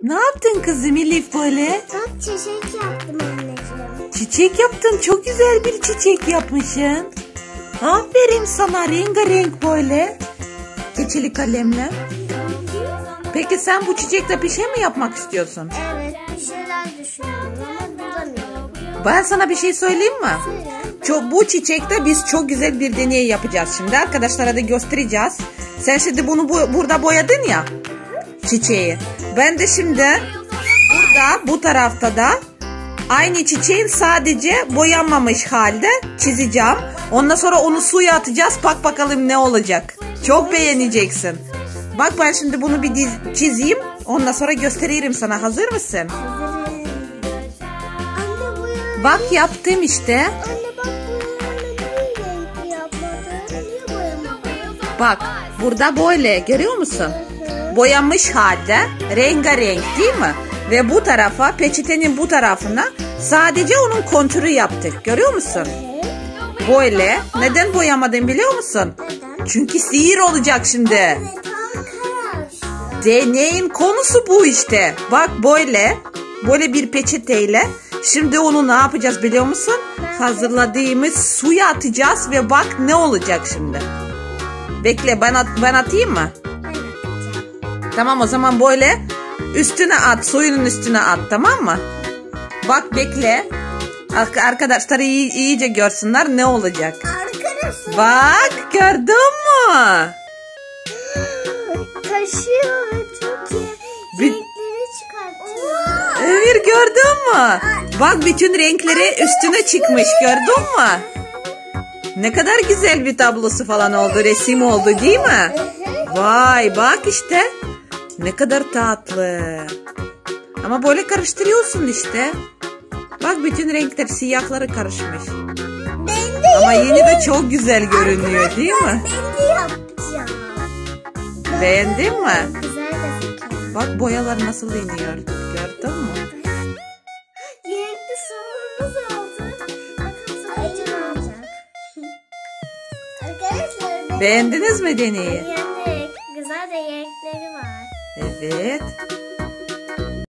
Ne yaptın kızım Elif böyle? Bak çiçek yaptım anneciğim. Çiçek yaptın. Çok güzel bir çiçek yapmışsın. Aferin sana, rengarenk böyle. Keçeli kalemle. Peki sen bu çiçekle bir şey mi yapmak istiyorsun? Evet, bir şeyler düşünüyorum ama bulamıyorum. Ben sana bir şey söyleyeyim mi? Söyle. Bu çiçekte biz çok güzel bir deney yapacağız şimdi. Arkadaşlara da göstereceğiz. Sen şimdi bunu burada boyadın ya. Çiçeği. Ben de şimdi burada bu tarafta da aynı çiçeğin sadece boyanmamış halde çizeceğim. Ondan sonra onu suya atacağız. Bak bakalım ne olacak. Çok beğeneceksin. Bak ben şimdi bunu bir çizeyim. Ondan sonra gösteririm sana. Hazır mısın? Anne bu Bak yaptım işte. Anne bak bu renkli yapmadın. Niye boyamadın? Bak burada böyle görüyor musun? Boyanmış halde rengarenk değil mi? Ve bu tarafa peçetenin bu tarafına sadece onun kontürü yaptık. Görüyor musun? Böyle. Neden boyamadın biliyor musun? Neden? Çünkü sihir olacak şimdi. Evet, tam karıştı. Deneyin konusu bu işte. Bak böyle. Böyle bir peçeteyle. Şimdi onu ne yapacağız biliyor musun? Hazırladığımız suya atacağız ve bak ne olacak şimdi. Bekle ben atayım mı? Tamam o zaman böyle üstüne at. Suyunun üstüne at tamam mı? Bak bekle. Arkadaşlar iyice görsünler ne olacak. Arkadaşlar. Bak gördün mü? Taşıyor çok iyi. Renkleri çıkartıyor. Emir gördün mü? Bak bütün renkleri üstüne çıkmış gördün mü? Ne kadar güzel bir tablosu falan oldu, resim oldu değil mi? Vay bak işte. Ne kadar tatlı. Ama böyle karıştırıyorsun işte. Bak bütün renkler siyahları karışmış. Ben de Ama yine de çok güzel görünüyor değil mi? Ben de yapacağım. Beğendin mi? Güzel gözüküyor. Bak boyalar nasıl iniyor. Gördün mü? Renkli sorumuz oldu. Bakın sonucu ne olacak. Arkadaşlar. Beğendiniz mi deneyi? Beğendik. Güzel de renkleri var. Evet.